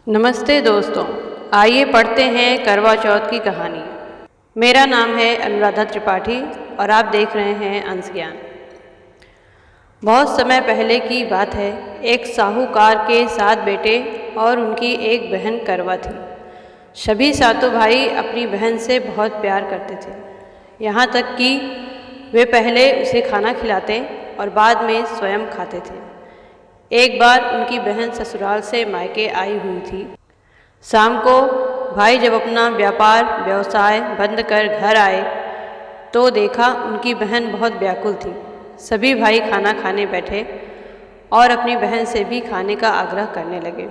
नमस्ते दोस्तों, आइए पढ़ते हैं करवा चौथ की कहानी। मेरा नाम है अनुराधा त्रिपाठी और आप देख रहे हैं अंश ज्ञान। बहुत समय पहले की बात है। एक साहूकार के 7 बेटे और उनकी एक बहन करवा थी। सभी सातों भाई अपनी बहन से बहुत प्यार करते थे, यहाँ तक कि वे पहले उसे खाना खिलाते और बाद में स्वयं खाते थे। एक बार उनकी बहन ससुराल से मायके आई हुई थी। शाम को भाई जब अपना व्यापार व्यवसाय बंद कर घर आए तो देखा उनकी बहन बहुत व्याकुल थी। सभी भाई खाना खाने बैठे और अपनी बहन से भी खाने का आग्रह करने लगे,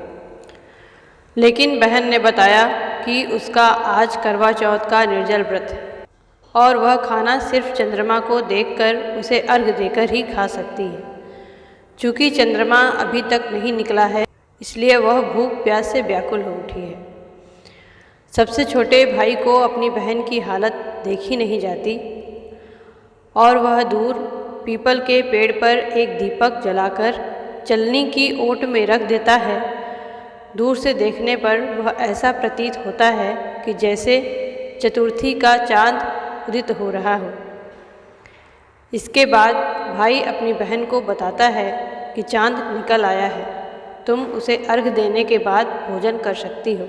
लेकिन बहन ने बताया कि उसका आज करवा चौथ का निर्जल व्रत है और वह खाना सिर्फ चंद्रमा को देखकर उसे अर्घ देकर ही खा सकती है। चूँकि चंद्रमा अभी तक नहीं निकला है, इसलिए वह भूख प्यास से व्याकुल हो उठी है। सबसे छोटे भाई को अपनी बहन की हालत देखी नहीं जाती और वह दूर पीपल के पेड़ पर एक दीपक जलाकर चलनी की ओट में रख देता है। दूर से देखने पर वह ऐसा प्रतीत होता है कि जैसे चतुर्थी का चाँद उदित हो रहा हो। इसके बाद भाई अपनी बहन को बताता है कि चाँद निकल आया है, तुम उसे अर्घ देने के बाद भोजन कर सकती हो।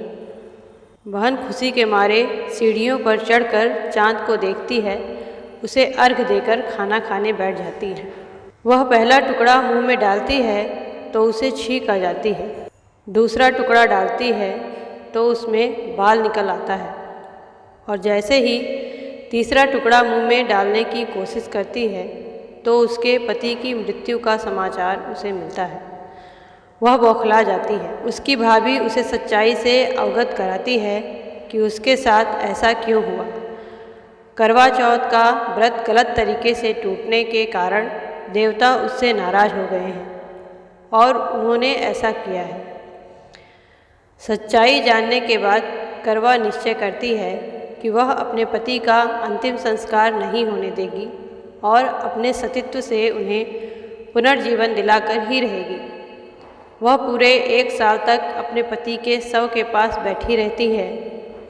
बहन खुशी के मारे सीढ़ियों पर चढ़कर चाँद को देखती है, उसे अर्घ देकर खाना खाने बैठ जाती है। वह पहला टुकड़ा मुंह में डालती है तो उसे छींक आ जाती है। दूसरा टुकड़ा डालती है तो उसमें बाल निकल आता है और जैसे ही तीसरा टुकड़ा मुंह में डालने की कोशिश करती है तो उसके पति की मृत्यु का समाचार उसे मिलता है। वह बौखला जाती है। उसकी भाभी उसे सच्चाई से अवगत कराती है कि उसके साथ ऐसा क्यों हुआ। करवा चौथ का व्रत गलत तरीके से टूटने के कारण देवता उससे नाराज हो गए हैं और उन्होंने ऐसा किया है। सच्चाई जानने के बाद करवा निश्चय करती है कि वह अपने पति का अंतिम संस्कार नहीं होने देगी और अपने सतीत्व से उन्हें पुनर्जीवन दिलाकर ही रहेगी। वह पूरे 1 साल तक अपने पति के शव के पास बैठी रहती है,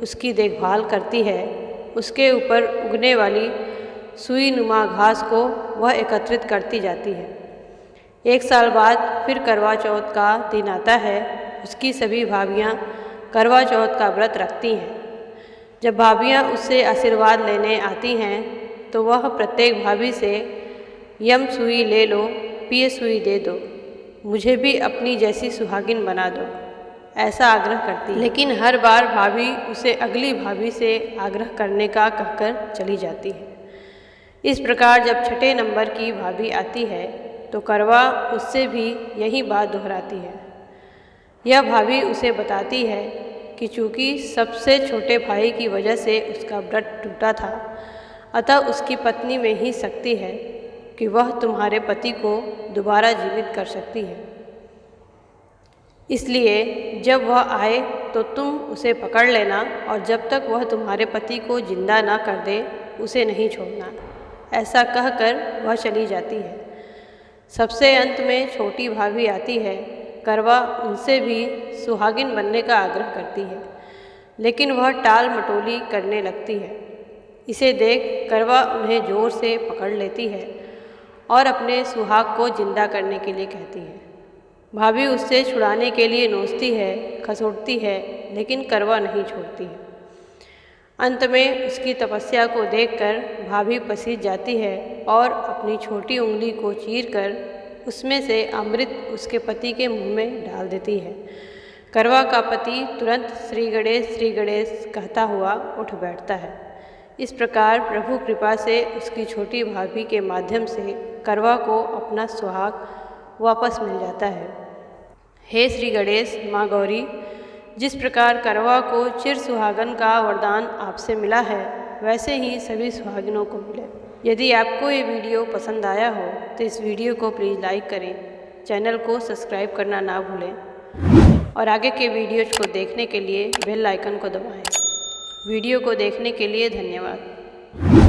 उसकी देखभाल करती है। उसके ऊपर उगने वाली सुई नुमा घास को वह एकत्रित करती जाती है। 1 साल बाद फिर करवा चौथ का दिन आता है। उसकी सभी भाभियाँ करवा चौथ का व्रत रखती हैं। जब भाभियाँ उससे आशीर्वाद लेने आती हैं तो वह प्रत्येक भाभी से यम सुई ले लो, पिय सुई दे दो, मुझे भी अपनी जैसी सुहागिन बना दो, ऐसा आग्रह करती है। लेकिन हर बार भाभी उसे अगली भाभी से आग्रह करने का कहकर चली जाती है। इस प्रकार जब 6ठे नंबर की भाभी आती है तो करवा उससे भी यही बात दोहराती है। यह भाभी उसे बताती है कि चूँकि सबसे छोटे भाई की वजह से उसका व्रत टूटा था, अतः उसकी पत्नी में ही शक्ति है कि वह तुम्हारे पति को दोबारा जीवित कर सकती है। इसलिए जब वह आए तो तुम उसे पकड़ लेना और जब तक वह तुम्हारे पति को जिंदा ना कर दे उसे नहीं छोड़ना। ऐसा कहकर वह चली जाती है। सबसे अंत में छोटी भाभी आती है। करवा उनसे भी सुहागिन बनने का आग्रह करती है, लेकिन वह टाल मटोली करने लगती है। इसे देख करवा उन्हें जोर से पकड़ लेती है और अपने सुहाग को जिंदा करने के लिए कहती है। भाभी उससे छुड़ाने के लिए नोचती है, खसोटती है, लेकिन करवा नहीं छोड़ती है। अंत में उसकी तपस्या को देखकर भाभी पसीज जाती है और अपनी छोटी उंगली को चीरकर उसमें से अमृत उसके पति के मुंह में डाल देती है। करवा का पति तुरंत श्री गणेश कहता हुआ उठ बैठता है। इस प्रकार प्रभु कृपा से उसकी छोटी भाभी के माध्यम से करवा को अपना सुहाग वापस मिल जाता है। हे श्री गणेश माँ गौरी, जिस प्रकार करवा को चिर सुहागन का वरदान आपसे मिला है, वैसे ही सभी सुहागिनों को मिले। यदि आपको ये वीडियो पसंद आया हो तो इस वीडियो को प्लीज़ लाइक करें, चैनल को सब्सक्राइब करना ना भूलें और आगे के वीडियोज़ को देखने के लिए बेल आइकन को दबाएं। वीडियो को देखने के लिए धन्यवाद।